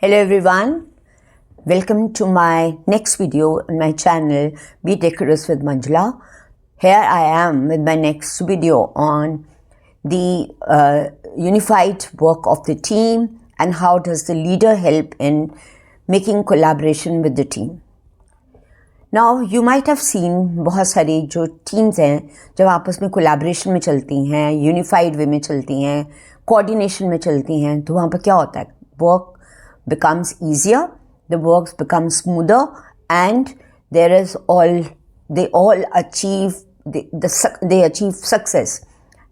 Hello everyone, welcome to my next video on my channel Be Decorous with Manjula. Here I am with my next video on the unified work of the team and how does the leader help in making collaboration with the team. Now you might have seen बहुत सारी जो teams हैं जब आपस में collaboration में चलती हैं, unified way में चलती हैं, coordination में चलती हैं, तो वहाँ पर क्या होता है? Work becomes easier, the works become smoother, and they all achieve they achieve success,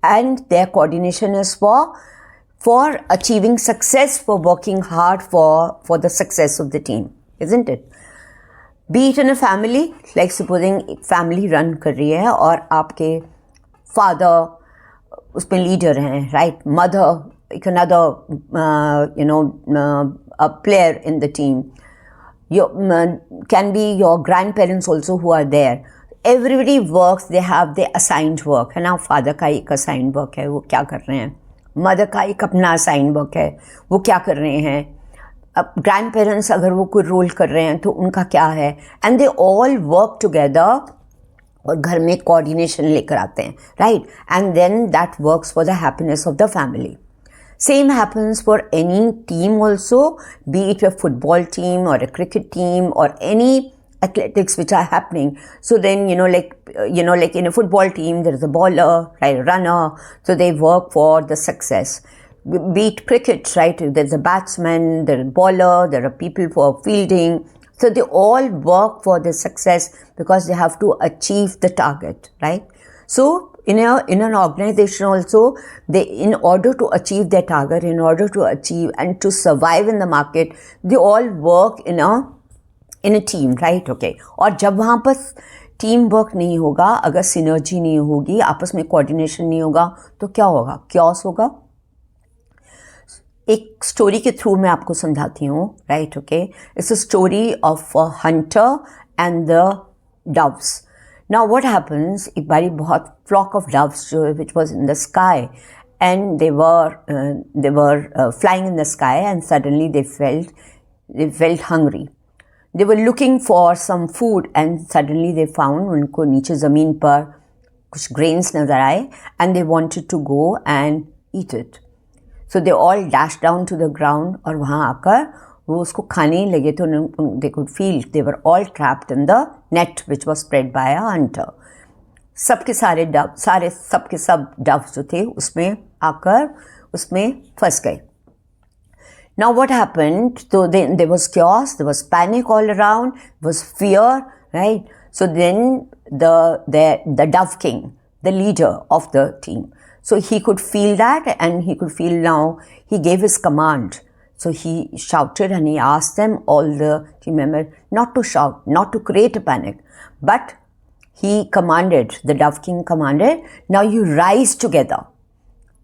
and their coordination is for achieving success, for working hard for the success of the team, isn't it? Be it in a family, like supposing family run कर रही है और आपके father उसमें leader हैं, right? Mother, another a player in the team. Can be your grandparents also who are there. Everybody works, they have their assigned work. है ना, father का एक assigned work है, वो क्या कर रहे हैं. Mother का एक अपना assigned work है, वो क्या कर रहे हैं. अब grandparents अगर वो कोई role कर रहे हैं तो उनका क्या है. And they all work together और घर में coordination लेकर आते हैं, right? And then that works for the happiness of the family. Same happens for any team also, be it a football team or a cricket team or any athletics which are happening. So then, like in a football team, there is a bowler, right, a runner, so they work for the success. Be it cricket, right, there's a batsman, there's a bowler, there are people for fielding. So they all work for the success because they have to achieve the target, right? So in an organization also, in order to achieve their target, in order to achieve and to survive in the market, they all work in a team, right? Okay. और जब वहाँ पर team work नहीं होगा, अगर synergy नहीं होगी, आपस में कोऑर्डिनेशन नहीं होगा, तो क्या होगा? क्योस होगा. एक स्टोरी के थ्रू मैं आपको समझाती हूँ, right? Okay. It's a story of a Hunter and the doves. Now what happens, एक बारी बहुत flock of doves which was in the sky, and they were flying in the sky, and suddenly they felt hungry. They were looking for some food, and suddenly they found उनको नीचे ज़मीन पर कुछ grains नज़र आए, and they wanted to go and eat it. So they all dashed down to the ground और वहाँ आकर वो उसको खाने ही लगे तो they could feel they were all trapped in the net which was spread by a hunter. सबके सब doves जो थे उसमें आकर उसमें फंस गए. Now what happened? So then there was chaos, there was panic all around, there was fear, right? So then the dove king, the leader of the team, so he could feel that, and he could feel now he gave his command. So he shouted and he asked them team members not to shout, not to create a panic, but he commanded, the dove king commanded, now you rise together,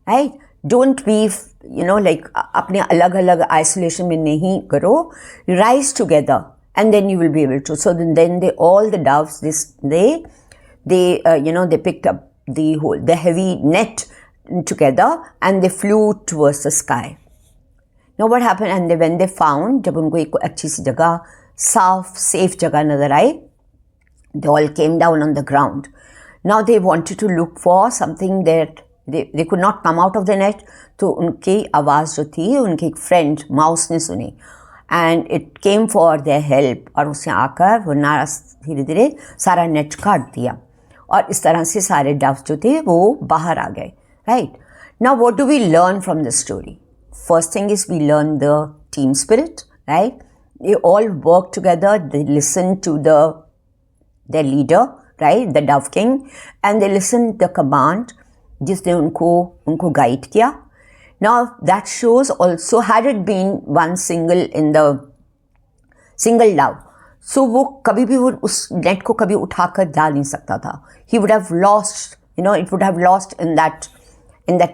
right? Don't be, like अपने अलग-अलग isolation में नहीं करो, rise together, and then you will be able to. So then all the doves, they picked up the heavy net together and they flew towards the sky. Now what happened, and when they found, जब उनको एक अच्छी सी जगह, साफ safe जगह नजर आई, they all came down on the ground. Now they wanted to look for something that they could not come out of the net. तो उनकी आवाज़ जो थी उनके एक friend mouse ने सुनी, and it came for their help, और उसने आकर वो धीरे धीरे सारा net काट दिया और इस तरह से सारे doves जो थे वो बाहर आ गए, right? Now what do we learn from this story? First thing is we learn the team spirit, right? They all work together, they listen to their leader, right? The dove king, and they listen the command जिसने उनको guide किया. Now that shows also, had it been one single dove, so वो कभी भी उस net को कभी उठाकर डाल नहीं सकता था. He would have lost, it would have lost in that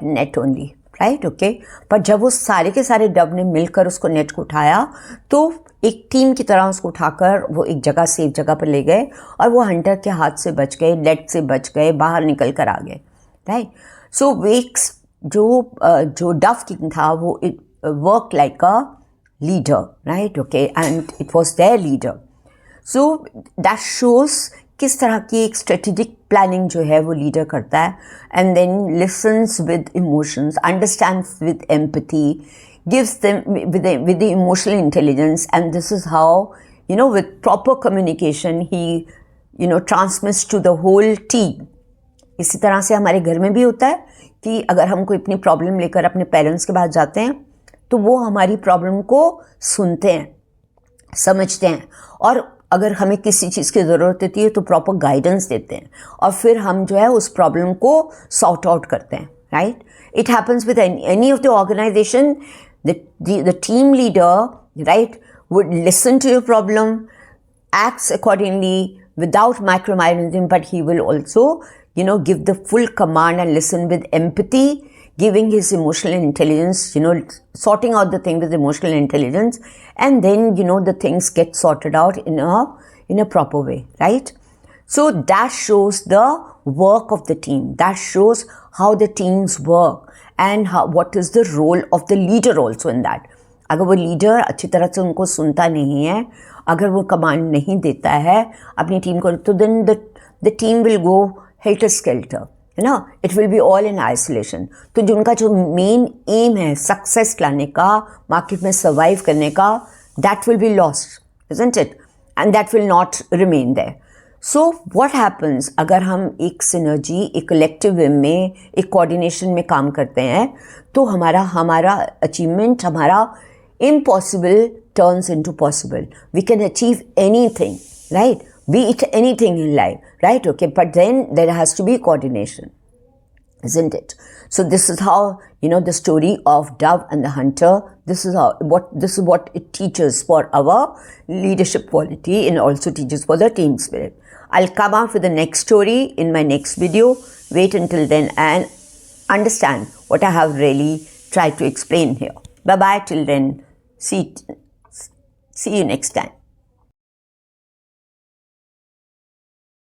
net only. Right, okay. पर जब वो सारे के सारे डव ने मिलकर उसको नेट को उठाया तो एक टीम की तरह उसको उठाकर वो एक जगह, सेफ जगह पर ले गए और वो हंटर के हाथ से बच गए, नेट से बच गए, बाहर निकल कर आ गए, राइट. सो वेक्स जो डव किंग था वो work like a leader, right? Okay, and it was their leader. So that shows किस तरह की एक strategic planning जो है वो leader करता है, and then listens with emotions, understands with empathy, gives them with the emotional intelligence, and this is how, with proper communication he, transmits to the whole team. इसी तरह से हमारे घर में भी होता है कि अगर हम कोई अपनी प्रॉब्लम लेकर अपने पेरेंट्स के पास जाते हैं तो वो हमारी प्रॉब्लम को सुनते हैं, समझते हैं, और अगर हमें किसी चीज़ की ज़रूरत होती है तो प्रॉपर गाइडेंस देते हैं, और फिर हम जो है उस प्रॉब्लम को सॉर्ट आउट करते हैं, right? It happens with any of the organisation. The team leader, right, would listen to your problem, acts accordingly without micromanaging, but he will also, give the full command and listen with empathy, giving his emotional intelligence, sorting out the thing with emotional intelligence, and then, the things get sorted out in a proper way, right? So that shows the work of the team. That shows how the teams work and what is the role of the leader also in that. अगर वो leader अच्छी तरह से उनको सुनता नहीं है, अगर वो कमांड नहीं देता है अपनी टीम को, तो then the team will go helter skelter, है ना? It will be all in isolation. तो जो उनका जो मेन एम है सक्सेस लाने का, मार्केट में सर्वाइव करने का, that will be lost, isn't it? And that will not remain there. So what happens अगर हम एक सिनर्जी, एक कलेक्टिव वे में, एक कोऑर्डिनेशन में काम करते हैं, तो हमारा अचीवमेंट, हमारा impossible turns into possible. We can achieve anything, right? Be it anything in life, right? Okay, but then there has to be coordination, isn't it? So this is how, the story of Dove and the Hunter, this is what it teaches for our leadership quality, and also teaches for the team spirit. I'll come out with the next story in my next video. Wait until then and understand what I have really tried to explain here. Bye-bye till then. See you next time.